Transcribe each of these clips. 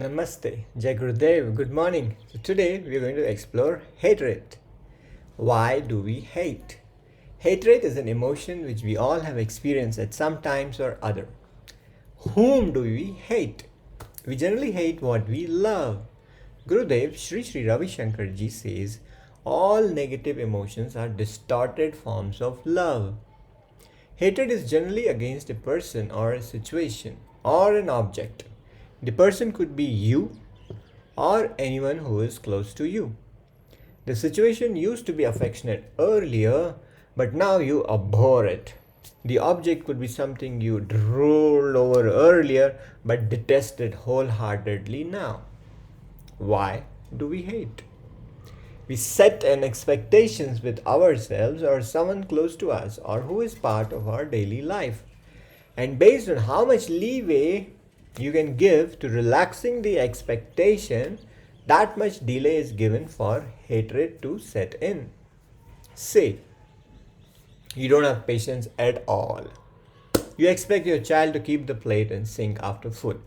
Namaste, Jai Gurudev, good morning. So today we are going to explore hatred. Why do we hate? Hatred is an emotion which we all have experienced at some times or other. Whom do we hate? We generally hate what we love. Gurudev Sri Ravi Shankar ji says all negative emotions are distorted forms of love. Hatred is generally against a person or a situation or an object. The person could be you or anyone who is close to you. The situation used to be affectionate earlier, but now you abhor it. The object could be something you drooled over earlier but detested wholeheartedly now. Why do we hate? We set an expectations with ourselves or someone close to us or who is part of our daily life. And based on how much leeway you can give to relaxing the expectation, that much delay is given for hatred to set in. Say, you don't have patience at all. You expect your child to keep the plate in sync after food,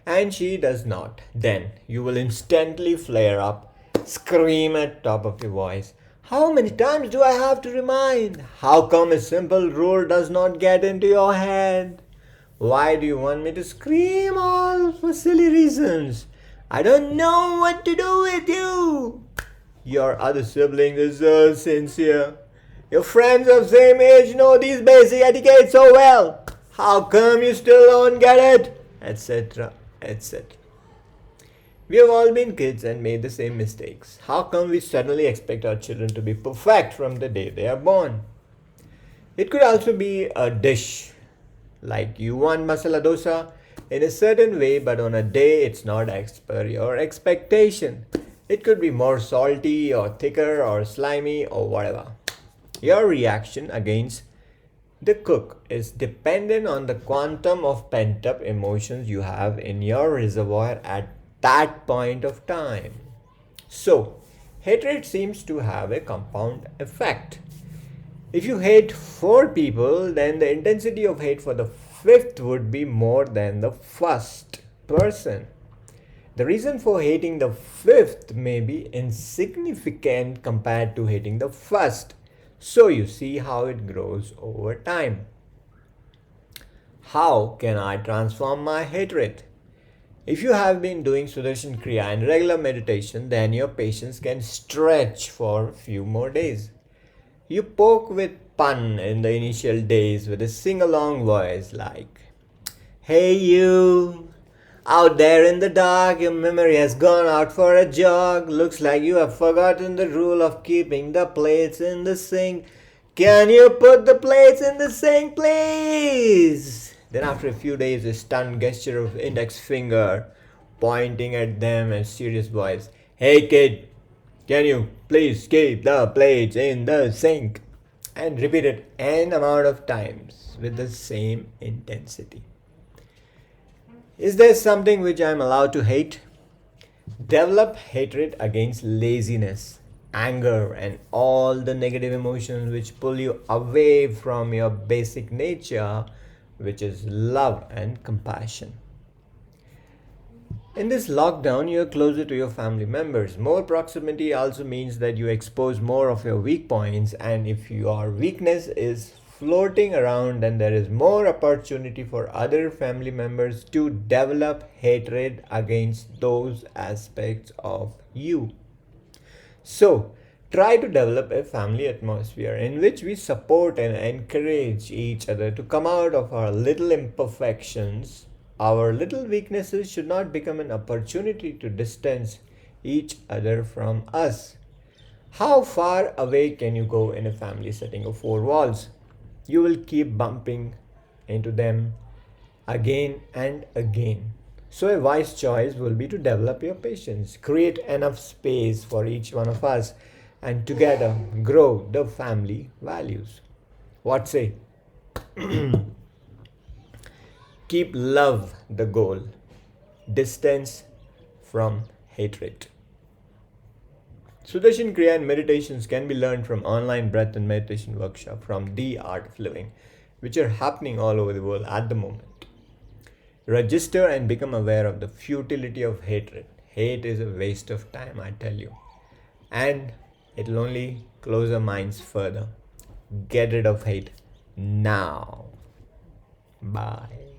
and she does not. Then you will instantly flare up, scream at top of your voice. How many times do I have to remind? How come a simple rule does not get into your head? Why do you want me to scream all for silly reasons? I don't know what to do with you. Your other sibling is so sincere. Your friends of same age know these basic etiquette so well. How come you still don't get it? Etc. etc. We have all been kids and made the same mistakes. How come we suddenly expect our children to be perfect from the day they are born? It could also be a dish. Like you want masala dosa in a certain way, but on a day it's not as per your expectation. It could be more salty or thicker or slimy or whatever. Your reaction against the cook is dependent on the quantum of pent up emotions you have in your reservoir at that point of time. So, hatred seems to have a compound effect. If you hate four people, then the intensity of hate for the fifth would be more than the first person. The reason for hating the fifth may be insignificant compared to hating the first. So you see how it grows over time. How can I transform my hatred? If you have been doing Sudarshan Kriya and regular meditation, then your patience can stretch for a few more days. You poke with fun in the initial days with a sing along voice like, Hey you! Out there in the dark, your memory has gone out for a jog. Looks like you have forgotten the rule of keeping the plates in the sink. Can you put the plates in the sink, please? Then, after a few days, a stunned gesture of index finger pointing at them and serious voice. Hey kid, can you please keep the plates in the sink? And repeat it n amount of times with the same intensity. Is there something which I am allowed to hate? Develop hatred against laziness, anger, and all the negative emotions which pull you away from your basic nature, which is love and compassion. In this lockdown, you're closer to your family members. More proximity also means that you expose more of your weak points, and if your weakness is floating around, then there is more opportunity for other family members to develop hatred against those aspects of you. So, try to develop a family atmosphere in which we support and encourage each other to come out of our little imperfections. Our little weaknesses should not become an opportunity to distance each other from us. How far away can you go in a family setting of four walls? You will keep bumping into them again and again. So, a wise choice will be to develop your patience, create enough space for each one of us, and together grow the family values. What say? Keep love the goal, distance from hatred. Sudarshan Kriya and meditations can be learned from online breath and meditation workshop from The Art of Living, which are happening all over the world at the moment. Register and become aware of the futility of hatred. Hate is a waste of time, I tell you. And it'll only close our minds further. Get rid of hate now. Bye.